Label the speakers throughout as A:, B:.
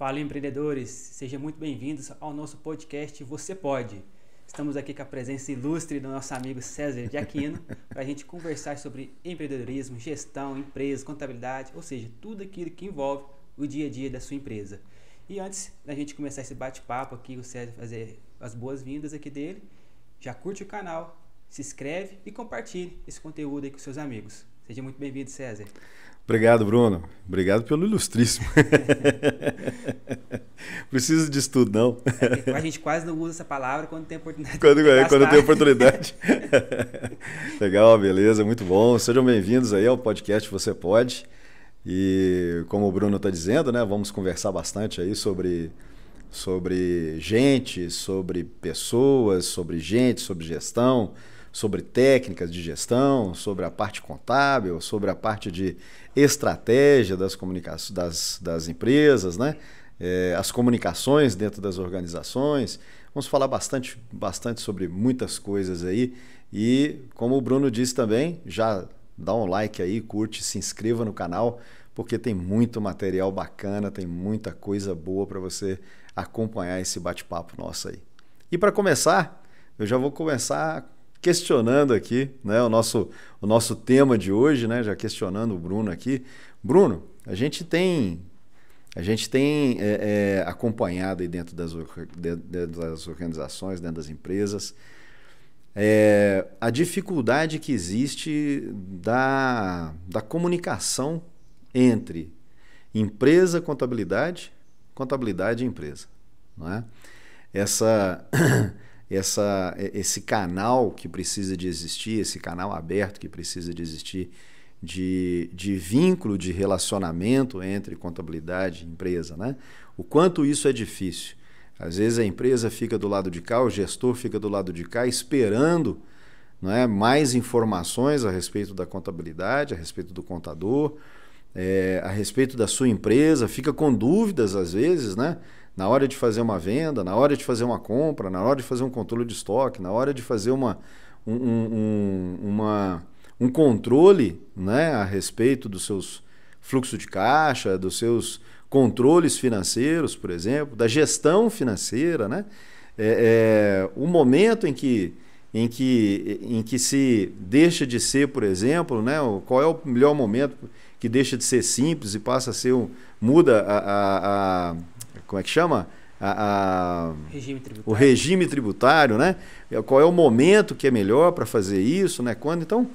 A: Fala, empreendedores! Sejam muito bem-vindos ao nosso podcast Você Pode. Estamos aqui com a presença ilustre do nosso amigo César de Aquino para a gente conversar sobre empreendedorismo, gestão, empresa, contabilidade, ou seja, tudo aquilo que envolve o dia a dia da sua empresa. E antes da gente começar esse bate-papo aqui, o César fazer as boas-vindas aqui dele, já curte o canal, se inscreve e compartilhe esse conteúdo aí com seus amigos. Seja muito bem-vindo, César.
B: Obrigado, Bruno. Obrigado pelo ilustríssimo. Preciso disso tudo, não.
A: A gente quase não usa essa palavra quando tem oportunidade.
B: Quando tem oportunidade. Legal, beleza, muito bom. Sejam bem-vindos aí ao podcast Você Pode. E como o Bruno está dizendo, né, vamos conversar bastante aí sobre gente, sobre pessoas, sobre gestão, sobre técnicas de gestão, sobre a parte contábil, sobre a parte de estratégia das comunicações das empresas, né? As comunicações dentro das organizações. Vamos falar bastante sobre muitas coisas aí. E como o Bruno disse também, já dá um like aí, curte, se inscreva no canal, porque tem muito material bacana, tem muita coisa boa para você acompanhar esse bate-papo nosso aí. E para começar, eu já vou começar questionando aqui, né, o nosso tema de hoje, né, já questionando o Bruno aqui. Bruno, a gente tem acompanhado aí dentro das organizações, dentro das empresas, a dificuldade que existe da comunicação entre empresa, contabilidade e empresa, não é? Esse canal que precisa de existir, esse canal aberto que precisa de existir, de vínculo, de relacionamento entre contabilidade e empresa, né? O quanto isso é difícil. Às vezes a empresa fica do lado de cá, o gestor fica do lado de cá, esperando, não é, mais informações a respeito da contabilidade, a respeito do contador, a respeito da sua empresa, fica com dúvidas às vezes, né? Na hora de fazer uma venda, na hora de fazer uma compra, na hora de fazer um controle de estoque, na hora de fazer um controle, né, a respeito dos seus fluxos de caixa, dos seus controles financeiros, por exemplo, da gestão financeira, né? O momento em que se deixa de ser, por exemplo, né, qual é o melhor momento que deixa de ser simples e passa a ser muda como é que chama? O regime tributário, né? Qual é o momento que é melhor para fazer isso, né? Quando? Então,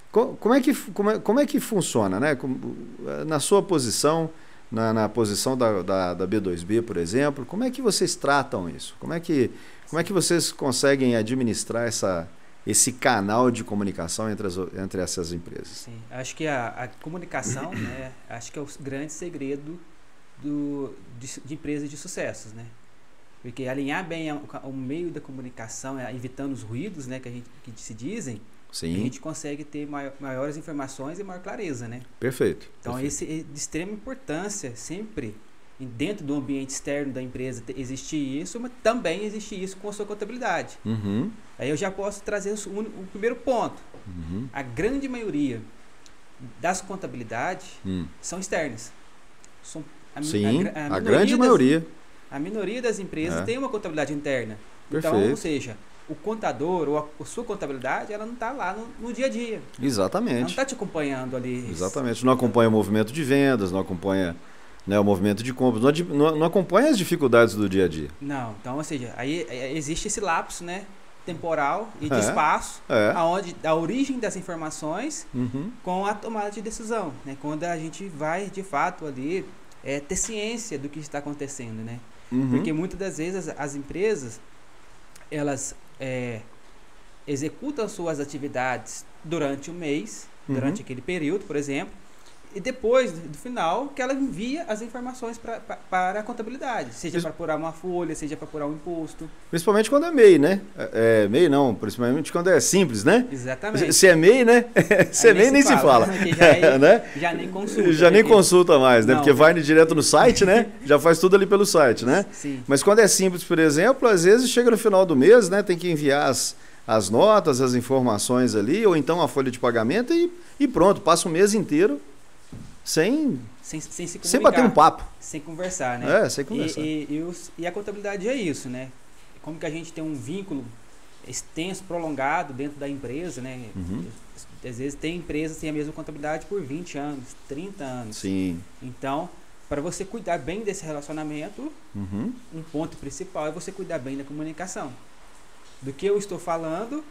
B: como é que funciona, né? Na sua posição, na posição da B2B, por exemplo, como é que vocês tratam isso? Como é que vocês conseguem administrar esse canal de comunicação entre essas empresas?
A: Sim, acho que a comunicação, né, acho que é o grande segredo de empresas de sucessos, né? Porque alinhar bem o meio da comunicação, evitando os ruídos, né, que se dizem,
B: sim,
A: a gente consegue ter maiores informações e maior clareza, né?
B: Perfeito.
A: Então, esse é de extrema importância, sempre dentro do ambiente externo da empresa existir isso, mas também existe isso com a sua contabilidade.
B: Uhum.
A: Aí eu já posso trazer o primeiro ponto.
B: Uhum.
A: A grande maioria das contabilidades são externas.
B: Sim, a grande maioria.
A: A minoria das empresas tem uma contabilidade interna.
B: Perfeito.
A: Então, ou seja, o contador ou a sua contabilidade, ela não está lá no dia a dia.
B: Exatamente.
A: Ela não está te acompanhando ali.
B: Exatamente. Não acompanha o movimento de vendas, não acompanha, né, o movimento de compras, não acompanha as dificuldades do dia a dia.
A: Não. Então, ou seja, aí existe esse lapso, né, temporal e de espaço, aonde a origem das informações com a tomada de decisão, né, quando a gente vai, de fato, ali ter ciência do que está acontecendo, né? Porque muitas das vezes as empresas, elas executam suas atividades durante o mês, durante aquele período, por exemplo, e depois do final que ela envia as informações para a contabilidade, seja para apurar uma folha, seja para apurar um imposto.
B: Principalmente quando é MEI, né? MEI não, principalmente quando é simples, né?
A: Exatamente.
B: Se é MEI, né? Se é MEI nem se fala.
A: Né? Já nem consulta.
B: Já nem consulta mais, né? Não, porque vai direto no site, né? Já faz tudo ali pelo site, né?
A: Sim.
B: Mas quando é simples, por exemplo, às vezes chega no final do mês, né? Tem que enviar as notas, as informações ali, ou então a folha de pagamento e pronto, passa o mês inteiro
A: sem se comunicar.
B: Sem bater um papo.
A: Sem conversar, né?
B: Sem conversar.
A: E a contabilidade é isso, né? Como que a gente tem um vínculo extenso, prolongado dentro da empresa, né? Às vezes tem empresas que têm a mesma contabilidade por 20 anos, 30 anos.
B: Sim.
A: Então, para você cuidar bem desse relacionamento, um ponto principal é você cuidar bem da comunicação. Do que eu estou falando,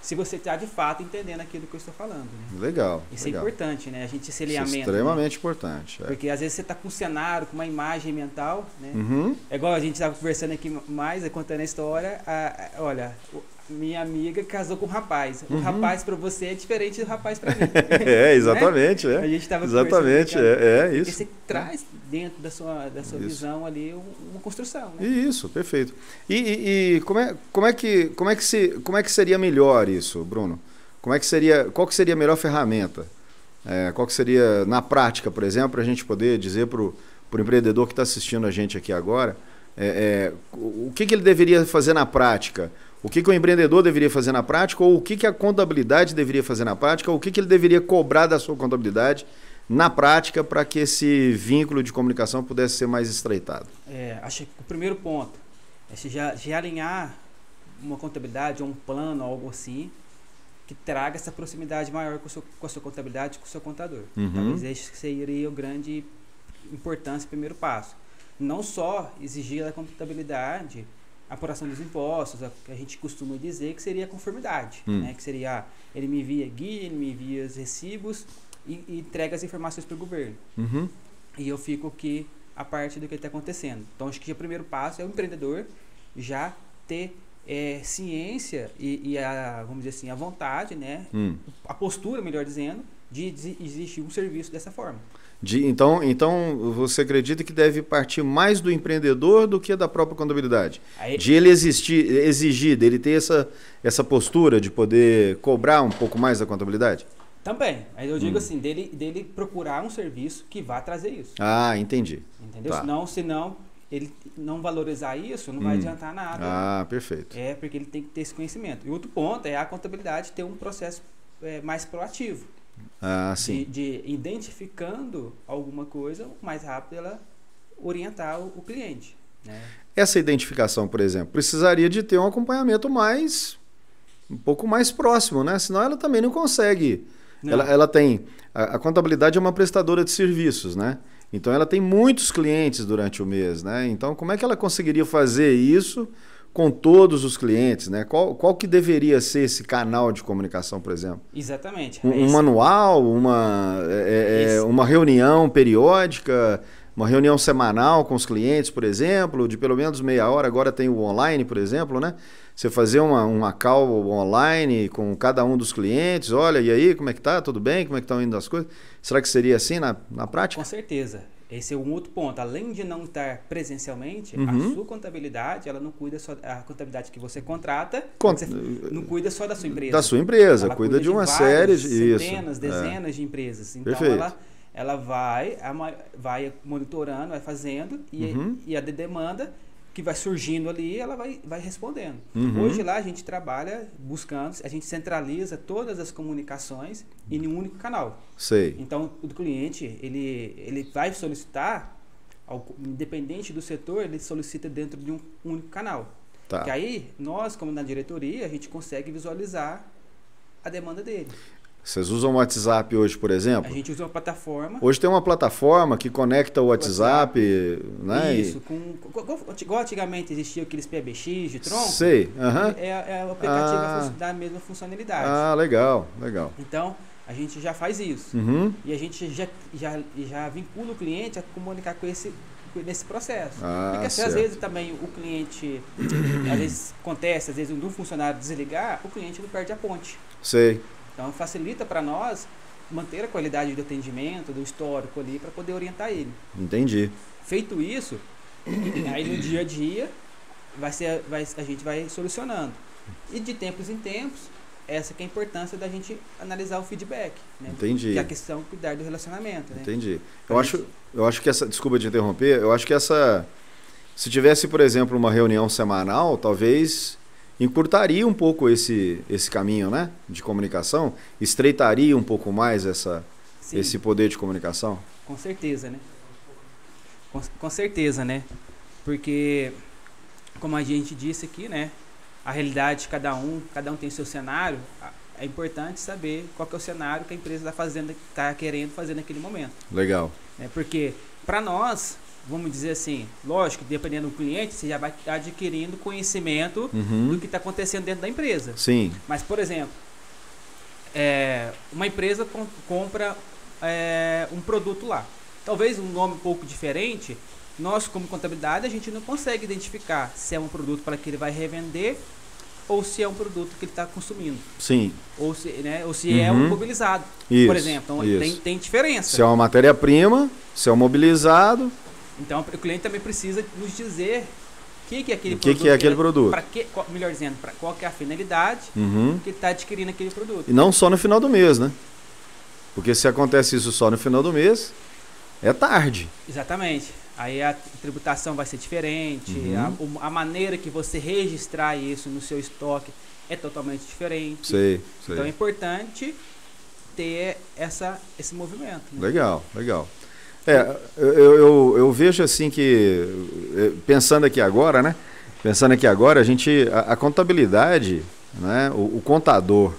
A: se você está de fato entendendo aquilo que eu estou falando. Né?
B: Legal.
A: Isso é importante, né? A gente se alinhamento.
B: Isso é extremamente importante.
A: Porque às vezes você está com um cenário, com uma imagem mental, né? É igual a gente estava conversando aqui mais, contando a história. Olha, minha amiga casou com um rapaz. O rapaz para você é diferente do rapaz para mim.
B: Exatamente.
A: Né? A gente estava
B: exatamente,
A: porque
B: isso.
A: você traz dentro da sua visão ali uma construção. Né?
B: Isso, perfeito. E como é que seria melhor isso, Bruno? Qual que seria a melhor ferramenta? Qual que seria, na prática, por exemplo, a gente poder dizer para o empreendedor que está assistindo a gente aqui agora, o que ele deveria fazer na prática? O que o empreendedor deveria fazer na prática, ou o que a contabilidade deveria fazer na prática, ou o que ele deveria cobrar da sua contabilidade na prática para que esse vínculo de comunicação pudesse ser mais estreitado?
A: Acho que o primeiro ponto é se já alinhar uma contabilidade, um plano, algo assim, que traga essa proximidade maior com a sua contabilidade, com o seu contador. Talvez esse seria o grande importância, primeiro passo. Não só exigir da contabilidade a apuração dos impostos, que a gente costuma dizer que seria a conformidade, né? Que seria, ele me envia guia, ele me envia os recibos e entrega as informações para o governo. E eu fico aqui a parte do que está acontecendo. Então, acho que o primeiro passo é o empreendedor já ter ciência vamos dizer assim, a vontade, né? A postura, melhor dizendo, de existir um serviço dessa forma.
B: Então, você acredita que deve partir mais do empreendedor do que da própria contabilidade? De ele exigir, dele ter essa postura de poder cobrar um pouco mais da contabilidade?
A: Também. Aí eu digo assim, dele procurar um serviço que vá trazer isso.
B: Entendi.
A: Entendeu?
B: Tá.
A: Senão ele não valorizar isso, não vai adiantar nada.
B: Perfeito.
A: Porque ele tem que ter esse conhecimento. E outro ponto é a contabilidade ter um processo mais proativo.
B: Sim.
A: De identificando alguma coisa, o mais rápido ela orientar o cliente. Né?
B: Essa identificação, por exemplo, precisaria de ter um acompanhamento um pouco mais próximo, né? Senão ela também não consegue. Ela tem... A contabilidade é uma prestadora de serviços, né? Então ela tem muitos clientes durante o mês, né? Então como é que ela conseguiria fazer isso com todos os clientes, né? Qual que deveria ser esse canal de comunicação, por exemplo?
A: Exatamente.
B: Um manual, uma reunião periódica, uma reunião semanal com os clientes, por exemplo, de pelo menos meia hora. Agora tem o online, por exemplo, né? Você fazer uma call online com cada um dos clientes. Olha, e aí, como é que tá? Tudo bem? Como é que estão indo as coisas? Será que seria assim na prática?
A: Com certeza. Esse é um outro ponto. Além de não estar presencialmente, a sua contabilidade, ela não cuida só da contabilidade que você contrata, não cuida só da sua empresa.
B: Da sua empresa,
A: ela
B: cuida de uma série de
A: centenas, dezenas de empresas. Então ela vai monitorando, vai fazendo e a demanda que vai surgindo ali, ela vai respondendo. Hoje lá a gente trabalha buscando, a gente centraliza todas as comunicações em um único canal.
B: Sei.
A: Então, o cliente, ele vai solicitar, independente do setor, ele solicita dentro de um único canal.
B: Tá.
A: Que aí, nós, como na diretoria, a gente consegue visualizar a demanda dele.
B: Vocês usam o WhatsApp hoje, por exemplo?
A: A gente usa uma plataforma.
B: Hoje tem uma plataforma que conecta o WhatsApp, né?
A: Isso, igual antigamente existia aqueles PBX de tronco.
B: Sei.
A: O aplicativo dá a mesma funcionalidade.
B: Legal.
A: Então, a gente já faz isso. E a gente já vincula o cliente a comunicar nesse processo. Porque às vezes também o cliente, às vezes acontece, às vezes um funcionário desligar, o cliente não perde a ponte.
B: Sei.
A: Então facilita para nós manter a qualidade do atendimento, do histórico ali, para poder orientar ele.
B: Entendi.
A: Feito isso, aí no dia a dia a gente vai solucionando. E de tempos em tempos, essa que é a importância da gente analisar o feedback. Né?
B: Entendi.
A: Que é a questão de cuidar do relacionamento. Né?
B: Entendi. Eu acho que essa... Desculpa te interromper. Eu acho que se tivesse, por exemplo, uma reunião semanal, talvez encurtaria um pouco esse caminho, né, de comunicação, estreitaria um pouco mais
A: Sim.
B: esse poder de comunicação?
A: Com certeza, né? Com certeza, né? Porque, como a gente disse aqui, né? A realidade de cada um tem seu cenário. É importante saber qual que é o cenário que a empresa está querendo fazer naquele momento.
B: Legal.
A: Porque, para nós, vamos dizer assim, lógico, dependendo do cliente, você já vai adquirindo conhecimento do que está acontecendo dentro da empresa.
B: Sim.
A: Mas, por exemplo, uma empresa compra um produto lá. Talvez um nome um pouco diferente, nós, como contabilidade, a gente não consegue identificar se é um produto para que ele vai revender ou se é um produto que ele está consumindo.
B: Sim.
A: Ou se é um mobilizado,
B: Isso,
A: por exemplo. Então, tem diferença.
B: Se é uma matéria-prima, se é um mobilizado.
A: Então, o cliente também precisa nos dizer o que é aquele
B: produto. O que é aquele produto.
A: Melhor dizendo, qual que é a finalidade que ele está adquirindo aquele produto.
B: E não só no final do mês, né? Porque se acontece isso só no final do mês, é tarde.
A: Exatamente. Aí a tributação vai ser diferente, a maneira que você registrar isso no seu estoque é totalmente diferente.
B: Sei.
A: Então é importante ter esse movimento. Né?
B: Legal. Eu vejo assim que, pensando aqui agora, a contabilidade, né, o contador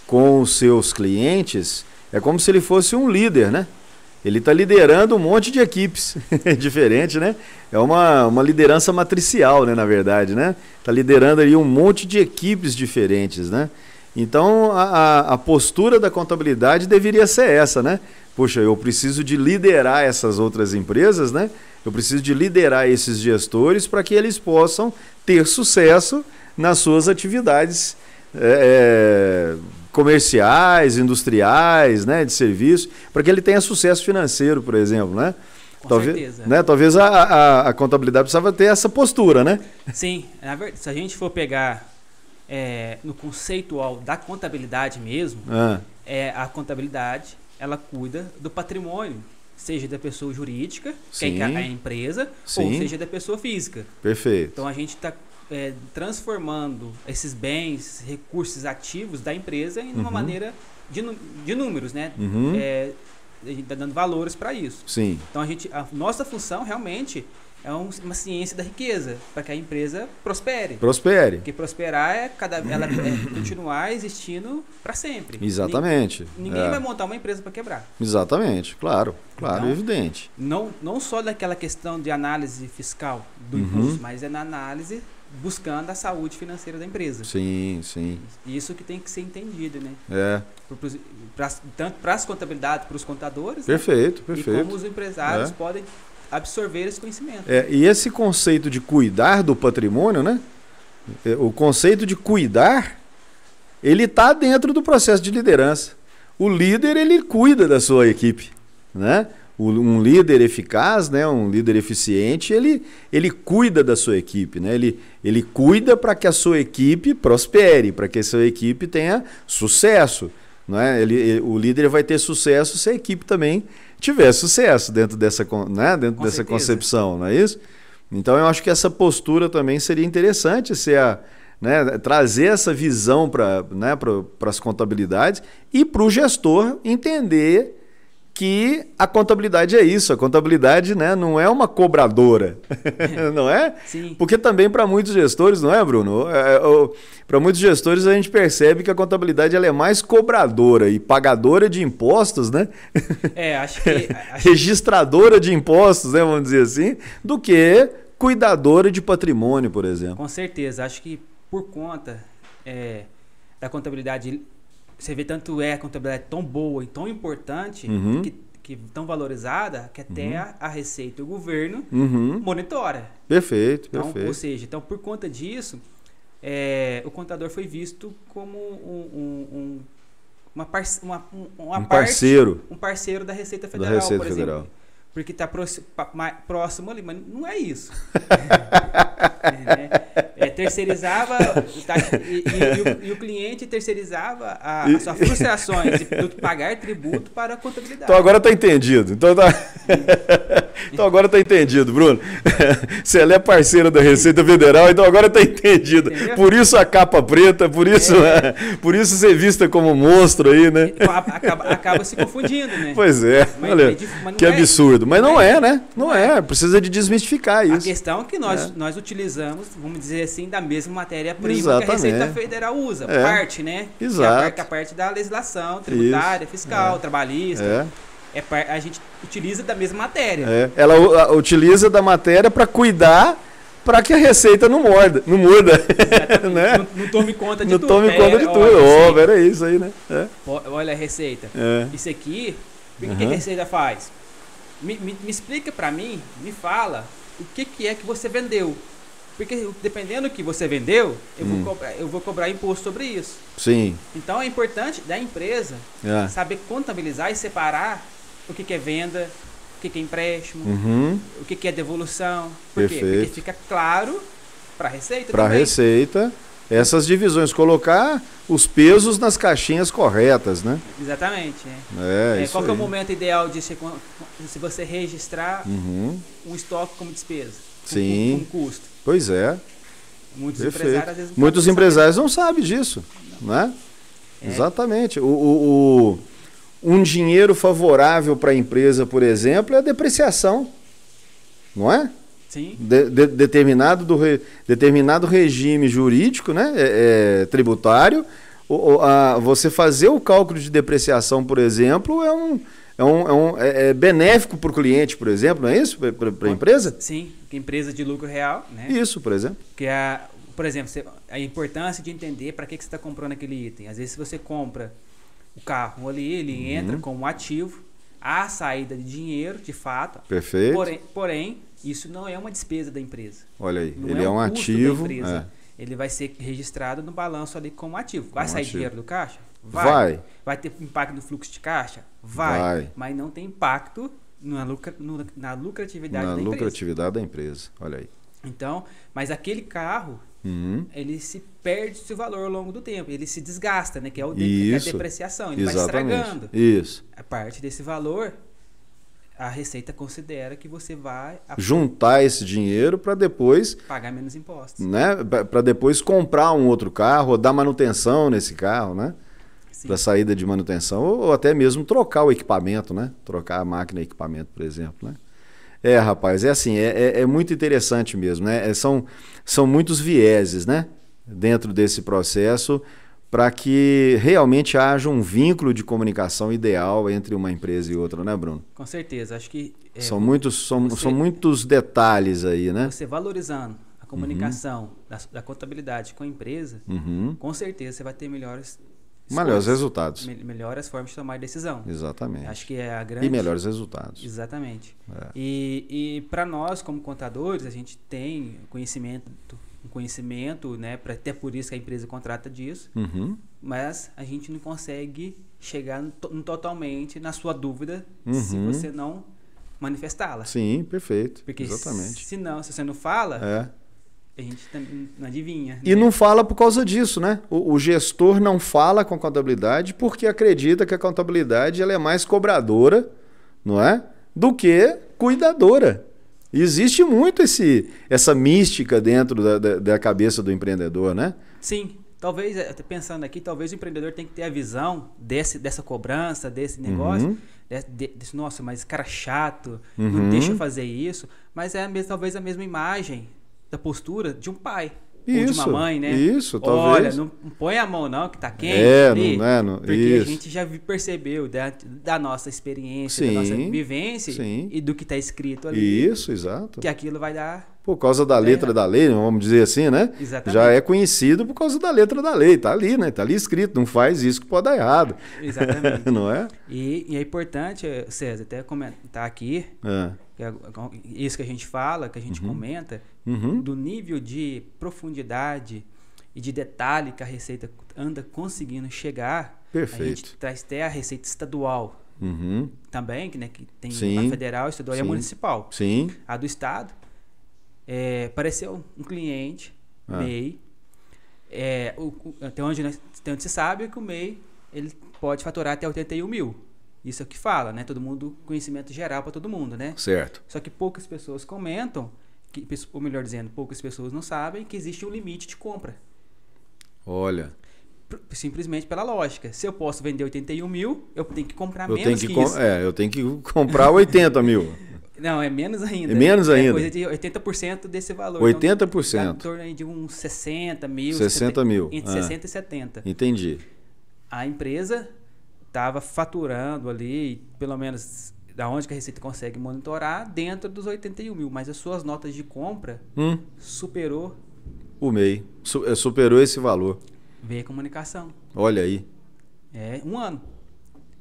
B: com os seus clientes é como se ele fosse um líder, né? Ele está liderando um monte de equipes diferente, né? É uma liderança matricial, né, na verdade, né? Está liderando aí um monte de equipes diferentes, né? Então, a postura da contabilidade deveria ser essa, né? Poxa, eu preciso de liderar essas outras empresas, né? Eu preciso de liderar esses gestores para que eles possam ter sucesso nas suas atividades comerciais, industriais, né, de serviço, para que ele tenha sucesso financeiro, por exemplo, né?
A: Com certeza.
B: Né, talvez a contabilidade precisava ter essa postura, né?
A: Sim, na verdade, se a gente for pegar no conceitual da contabilidade mesmo, a contabilidade, ela cuida do patrimônio, seja da pessoa jurídica, que é a empresa, ou seja da pessoa física.
B: Perfeito.
A: Então a gente está transformando esses bens, recursos ativos da empresa em uma maneira de números, né? A gente está dando valores para isso.
B: Sim.
A: Então a nossa função realmente é uma ciência da riqueza, para que a empresa prospere. Porque prosperar ela continuar existindo para sempre.
B: Exatamente.
A: Ninguém vai montar uma empresa para quebrar.
B: Exatamente, claro,
A: então,
B: evidente.
A: Não só daquela questão de análise fiscal do imposto, mas é na análise buscando a saúde financeira da empresa.
B: Sim.
A: Isso que tem que ser entendido, né? Tanto para as contabilidades, para os contadores,
B: perfeito.
A: E como os empresários podem absorver esse conhecimento.
B: E esse conceito de cuidar do patrimônio, né? O conceito de cuidar, ele está dentro do processo de liderança. O líder, ele cuida da sua equipe, né? Um líder eficaz, né? Um líder eficiente, ele cuida da sua equipe, né? Ele cuida para que a sua equipe prospere, para que a sua equipe tenha sucesso, né? O líder vai ter sucesso se a equipe também tiver sucesso dentro dessa concepção, não é isso? Então eu acho que essa postura também seria interessante trazer essa visão para as contabilidades e para o gestor entender que a contabilidade é isso. A contabilidade, né, não é uma cobradora, não é?
A: Sim.
B: Porque também para muitos gestores, não é, Bruno? Para muitos gestores a gente percebe que a contabilidade ela é mais cobradora e pagadora de impostos, né?
A: Acho que
B: registradora de impostos, né, vamos dizer assim, do que cuidadora de patrimônio, por exemplo.
A: Com certeza. Acho que por conta da contabilidade, você vê tanto a contabilidade tão boa e tão importante, que tão valorizada, que até a Receita e o governo monitora.
B: Perfeito.
A: Ou seja, por conta disso, o contador foi visto como um parceiro da Receita Federal, por exemplo. Porque está próximo ali, mas não é isso. Terceirizava e o cliente terceirizava as suas frustrações de pagar tributo para a contabilidade.
B: Então agora está entendido. Então Então agora está entendido, Bruno. Se ela é parceira da Receita Federal, então agora está entendido.
A: Entendeu?
B: Por isso a capa preta, por isso ser vista como monstro aí, né?
A: Acaba se confundindo, né?
B: Pois é,
A: Mas
B: olha, que absurdo. Mas não é, né? Não é, precisa de desmistificar isso.
A: A questão é que nós utilizamos, vamos dizer assim, da mesma matéria-prima que a Receita Federal usa. Parte, né?
B: Exato.
A: Que é a parte da legislação tributária, fiscal, trabalhista. A gente utiliza da mesma matéria.
B: Ela utiliza da matéria para cuidar para que a Receita não muda. Né?
A: Não tome conta de tudo.
B: Não tome conta de tudo. Era isso aí, né?
A: Olha a Receita. Isso aqui, o que a Receita faz? Me explica para mim, me fala o que é que você vendeu. Porque dependendo do que você vendeu, eu vou cobrar imposto sobre isso.
B: Sim.
A: Então é importante da empresa saber contabilizar e separar o que é venda, o que é empréstimo, o que é devolução. Por quê? Porque fica claro para a Receita
B: Para a Receita, essas divisões, colocar os pesos nas caixinhas corretas, né?
A: Exatamente.
B: Qual
A: que é o momento ideal de se você registrar um estoque como despesa?
B: Sim.
A: Como custo?
B: Pois é.
A: Muitos empresários, às vezes,
B: Muitos empresários não sabem disso, né? Exatamente. Um dinheiro favorável para a empresa, por exemplo, é a depreciação, não é?
A: Sim.
B: Determinado regime jurídico, né? Tributário, você fazer o cálculo de depreciação, por exemplo, é benéfico para o cliente, por exemplo, não é isso? Para a empresa?
A: Sim, empresa de lucro real, né?
B: Isso, por exemplo.
A: Por exemplo, a importância de entender para que você está comprando aquele item. Às vezes, se você compra o carro ali, ele entra como ativo, há saída de dinheiro, de fato.
B: Perfeito.
A: Porém, isso não é uma despesa da empresa.
B: Olha aí,
A: não
B: ele é um ativo.
A: Ele vai ser registrado no balanço ali como ativo. Vai sair dinheiro do caixa?
B: Vai.
A: Vai ter impacto no fluxo de caixa? Vai. Mas não tem impacto na lucratividade da empresa.
B: Na lucratividade da empresa, olha aí.
A: Então, mas aquele carro, ele se perde seu valor ao longo do tempo. Ele se desgasta, né? Que é a depreciação. Ele vai estragando.
B: Isso.
A: A parte desse valor, a Receita considera que você vai
B: juntar esse dinheiro para depois
A: pagar menos impostos,
B: né? Para depois comprar um outro carro, ou dar manutenção nesse carro, né? Para saída de manutenção, ou até mesmo trocar o equipamento, né? Trocar a máquina e equipamento, por exemplo, né? Rapaz, é muito interessante mesmo, né? São muitos vieses, né? Dentro desse processo, para que realmente haja um vínculo de comunicação ideal entre uma empresa e outra, né, Bruno?
A: Com certeza, acho que
B: são muitos detalhes aí, né?
A: Você valorizando a comunicação da contabilidade com a empresa, com certeza você vai ter melhores
B: resultados.
A: Melhores formas de tomar decisão.
B: Exatamente.
A: Acho que é a grande...
B: E melhores resultados.
A: Exatamente. E para nós, como contadores, a gente tem conhecimento, né? Até por isso que a empresa contrata disso, mas a gente não consegue chegar totalmente na sua dúvida se você não manifestá-la.
B: Sim, perfeito.
A: Porque
B: exatamente.
A: Se você não fala... A gente não adivinha.
B: E não fala por causa disso, né? O gestor não fala com a contabilidade porque acredita que a contabilidade ela é mais cobradora, não é? Do que cuidadora. E existe muito essa mística dentro da cabeça do empreendedor, né?
A: Sim. Talvez, pensando aqui, talvez o empreendedor tenha que ter a visão dessa cobrança, desse negócio, nossa, mas esse cara chato, não deixa eu fazer isso. Mas talvez a mesma imagem da postura de um pai ou de uma mãe, né?
B: Isso, talvez.
A: Olha, não põe a mão não, que tá quente. Porque a gente já percebeu da nossa experiência, da nossa vivência e do que tá escrito ali.
B: Isso, exato.
A: Que aquilo vai dar...
B: Por causa da letra da lei, vamos dizer assim, né?
A: Exatamente.
B: Já é conhecido por causa da letra da lei. Tá ali, né? Tá ali escrito, não faz isso que pode dar errado.
A: Exatamente.
B: Não é?
A: E é importante, César, até comentar aqui, isso que a gente fala, que a gente comenta, do nível de profundidade e de detalhe que a Receita anda conseguindo chegar.
B: Perfeito.
A: A gente traz até a Receita Estadual também, né, que tem a federal, estadual e a municipal.
B: Sim.
A: A do estado, apareceu um cliente, MEI, até onde se sabe que o MEI ele pode faturar até 81 mil. Isso é o que fala, né? Todo mundo, conhecimento geral para todo mundo, né?
B: Certo.
A: Só que poucas pessoas comentam, ou melhor dizendo, poucas pessoas não sabem que existe um limite de compra.
B: Olha.
A: Simplesmente pela lógica. Se eu posso vender 81 mil, eu tenho que comprar menos que isso.
B: Eu tenho que comprar 80 mil.
A: Não, é menos ainda.
B: É menos ainda?
A: É coisa de 80% desse valor.
B: 80%.
A: Então, em torno aí de uns 60 mil.
B: 60 mil.
A: Entre 60 e 70.
B: Entendi.
A: A empresa estava faturando ali, pelo menos da onde que a Receita consegue monitorar, dentro dos 81 mil. Mas as suas notas de compra superou
B: o MEI. Superou esse valor.
A: Veio a comunicação.
B: Olha aí.
A: É um ano.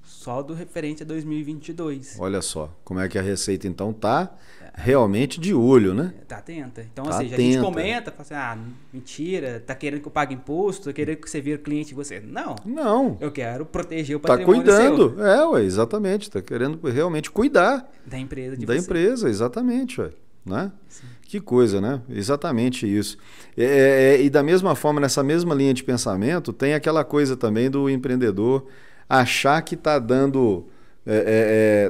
A: Só do referente a 2022.
B: Olha só, como é que a Receita então tá realmente de olho, né?
A: Tá atenta. Então,
B: tá
A: ou seja,
B: atenta.
A: A gente comenta, fala assim, mentira, tá querendo que eu pague imposto, tá querendo que você vire cliente de você. Não.
B: Não.
A: Eu quero proteger o
B: Tá
A: patrimônio
B: cuidando.
A: seu.
B: Ué, exatamente. Tá querendo realmente cuidar.
A: Da empresa de
B: da
A: você.
B: empresa, exatamente, ué. Né?
A: Sim.
B: Que coisa, né? Exatamente isso. E da mesma forma, nessa mesma linha de pensamento, tem aquela coisa também do empreendedor achar que está dando,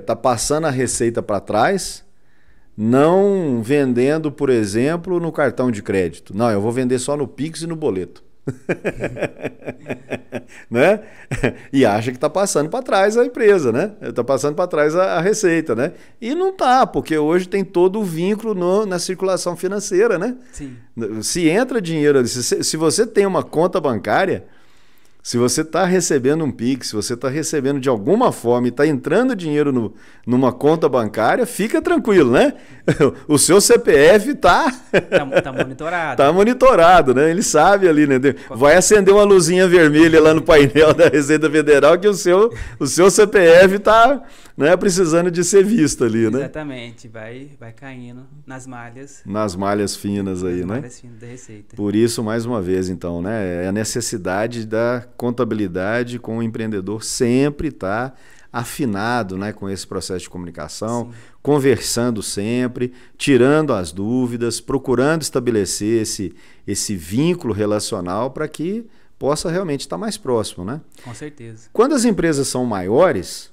B: tá passando a receita para trás, não vendendo, por exemplo, no cartão de crédito. Não, eu vou vender só no Pix e no boleto. Né? E acha que está passando para trás a empresa, né? Está passando para trás a receita, né? E não tá, porque hoje tem todo o vínculo na circulação financeira, né?
A: Sim.
B: Se entra dinheiro, se você tem uma conta bancária, se você está recebendo um Pix, se você está recebendo de alguma forma e está entrando dinheiro numa conta bancária, fica tranquilo, né? O seu CPF tá
A: monitorado.
B: Está monitorado, né? Ele sabe ali, né? Vai acender uma luzinha vermelha lá no painel da Receita Federal que o seu CPF está, né, precisando de ser visto ali, né?
A: Exatamente. Vai caindo nas malhas.
B: Nas malhas finas aí, né?
A: Nas malhas finas da Receita.
B: Por isso, mais uma vez, então, né? É a necessidade da contabilidade com o empreendedor sempre estar afinado, né, com esse processo de comunicação, sim, conversando sempre, tirando as dúvidas, procurando estabelecer esse vínculo relacional para que possa realmente estar mais próximo, né?
A: Com certeza.
B: Quando as empresas são maiores,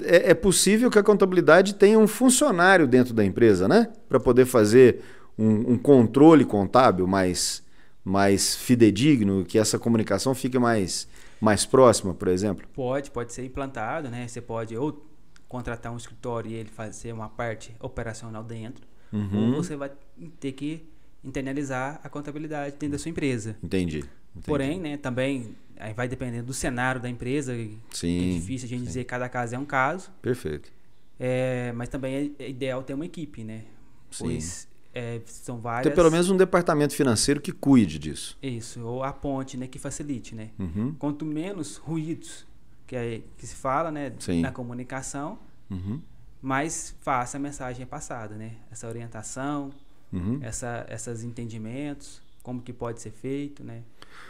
B: é possível que a contabilidade tenha um funcionário dentro da empresa, né? Para poder fazer um controle contábil mais fidedigno, que essa comunicação fique mais próxima, por exemplo?
A: Pode ser implantado, né? Você pode ou contratar um escritório e ele fazer uma parte operacional dentro, ou você vai ter que internalizar a contabilidade dentro da sua empresa.
B: Entendi.
A: Porém, né, também aí vai dependendo do cenário da empresa.
B: Sim,
A: é difícil a gente dizer que cada caso é um caso.
B: Perfeito.
A: Mas também é ideal ter uma equipe, né? Pois são várias...
B: Tem pelo menos um departamento financeiro que cuide disso.
A: Isso, ou a ponte, né, que facilite, né? Quanto menos ruídos que se fala, né, na comunicação, mais fácil a mensagem é passada, né? Essa orientação, esses entendimentos, como que pode ser feito, né?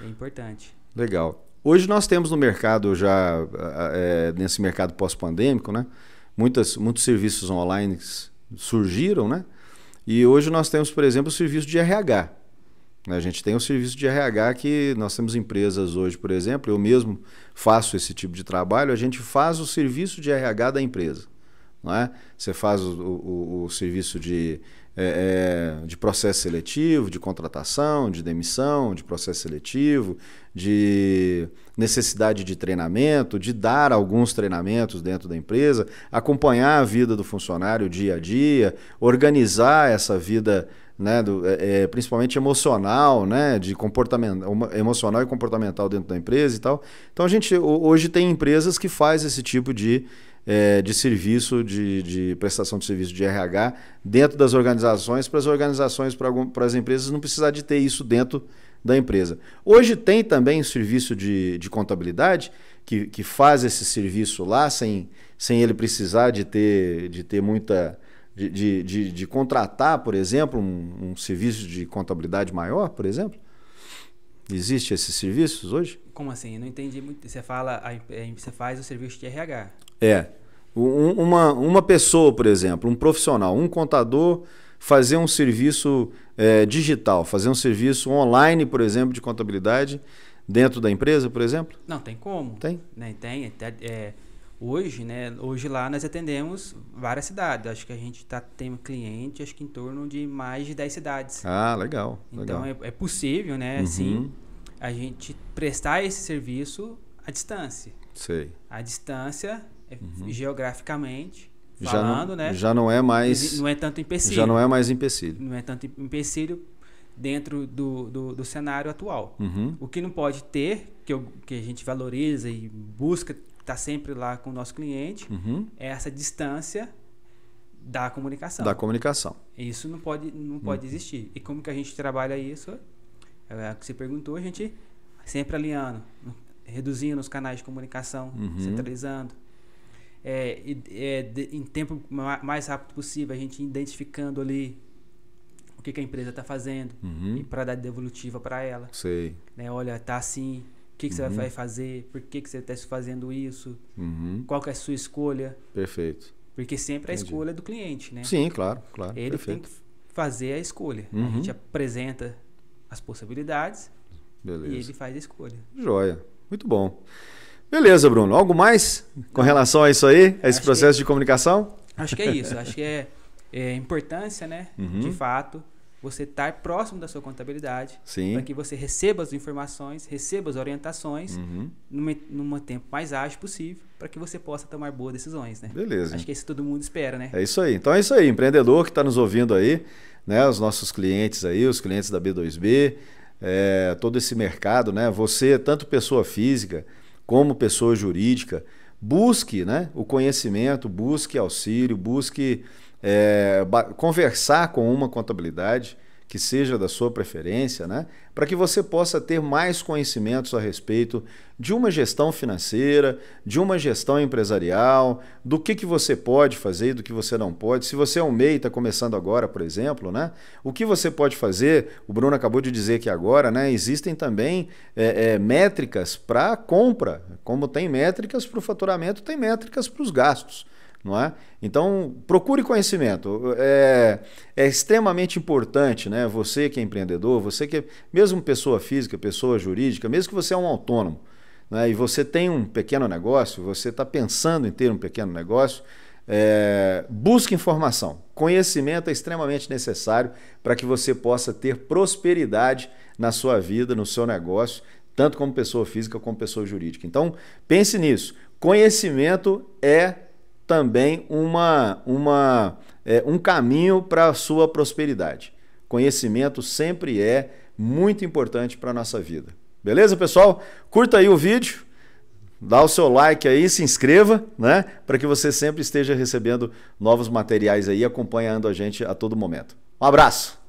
A: É importante.
B: Legal. Hoje nós temos no mercado já, nesse mercado pós-pandêmico, né, muitos serviços online surgiram, né? E hoje nós temos, por exemplo, o serviço de RH. A gente tem o serviço de RH que nós temos empresas hoje, por exemplo, eu mesmo faço esse tipo de trabalho, a gente faz o serviço de RH da empresa. Não é? Você faz o serviço de processo seletivo, de contratação, de demissão, de processo seletivo, de necessidade de treinamento, de dar alguns treinamentos dentro da empresa, acompanhar a vida do funcionário dia a dia, organizar essa vida, né, principalmente emocional, né, de comportamento, emocional e comportamental dentro da empresa e tal. Então a gente hoje tem empresas que fazem esse tipo de serviço, de prestação de serviço de RH dentro das organizações, para as organizações, para as empresas não precisar de ter isso dentro da empresa. Hoje tem também o serviço de contabilidade que faz esse serviço lá sem ele precisar de ter muita... De contratar, por exemplo, um serviço de contabilidade maior, por exemplo? Existe esses serviços hoje?
A: Como assim? Eu não entendi muito. Você faz o serviço de RH.
B: Uma pessoa, por exemplo, um profissional, um contador, fazer um serviço digital, fazer um serviço online, por exemplo, de contabilidade dentro da empresa, por exemplo?
A: Não, tem como.
B: Tem?
A: Né? Tem. Hoje, né? Hoje lá nós atendemos várias cidades. Acho que a gente tem um cliente, acho que em torno de mais de 10 cidades.
B: Ah, legal.
A: Então
B: legal.
A: é possível, né? Sim, a gente prestar esse serviço à distância.
B: Sei.
A: A distância, geograficamente
B: Já
A: falando,
B: não,
A: né?
B: já não é mais.
A: Não é tanto empecilho.
B: Já não é mais empecilho.
A: Não é tanto empecilho dentro do cenário atual. O que não pode ter, que a gente valoriza e busca estar sempre lá com o nosso cliente, é essa distância da comunicação.
B: Da comunicação.
A: Isso não pode existir. E como que a gente trabalha isso? É o que você perguntou, a gente sempre alinhando, reduzindo os canais de comunicação, centralizando. Em tempo mais rápido possível, a gente identificando ali o que a empresa está fazendo e para dar devolutiva para ela.
B: Sei.
A: Né? Olha, tá assim, o que você vai fazer, por que você está fazendo isso, qual que é a sua escolha.
B: Perfeito.
A: Porque sempre a escolha é do cliente, né?
B: Sim, claro.
A: Ele
B: Perfeito.
A: tem que fazer a escolha. A gente apresenta as possibilidades.
B: Beleza.
A: E ele faz a escolha.
B: Joia. Muito bom. Beleza, Bruno. Algo mais com relação a isso aí? A esse processo de comunicação?
A: Acho que é isso. Acho que é a importância, né? De fato, você estar próximo da sua contabilidade.
B: Sim.
A: Para que você receba as informações, receba as orientações num tempo mais ágil possível, para que você possa tomar boas decisões, né?
B: Beleza.
A: Acho que é isso que todo mundo espera, né?
B: É isso aí. Então é isso aí. Empreendedor que está nos ouvindo aí, né? Os nossos clientes aí, os clientes da B2B, todo esse mercado, né? Você, tanto pessoa física como pessoa jurídica, busque, né, o conhecimento, busque auxílio, busque conversar com uma contabilidade que seja da sua preferência, né, para que você possa ter mais conhecimentos a respeito de uma gestão financeira, de uma gestão empresarial, do que você pode fazer e do que você não pode. Se você é um MEI, está começando agora, por exemplo, né, o que você pode fazer, o Bruno acabou de dizer que agora, né, existem também métricas para compra, como tem métricas para o faturamento, tem métricas para os gastos. Não é? Então, procure conhecimento. É extremamente importante, né? Você que é empreendedor, você que é mesmo pessoa física, pessoa jurídica, mesmo que você é um autônomo, né? E você tem um pequeno negócio, você está pensando em ter um pequeno negócio, busque informação. Conhecimento é extremamente necessário para que você possa ter prosperidade na sua vida, no seu negócio, tanto como pessoa física como pessoa jurídica. Então, pense nisso. Conhecimento é também um caminho para a sua prosperidade. Conhecimento sempre é muito importante para a nossa vida. Beleza, pessoal? Curta aí o vídeo, dá o seu like aí, se inscreva, né? Para que você sempre esteja recebendo novos materiais aí, acompanhando a gente a todo momento. Um abraço!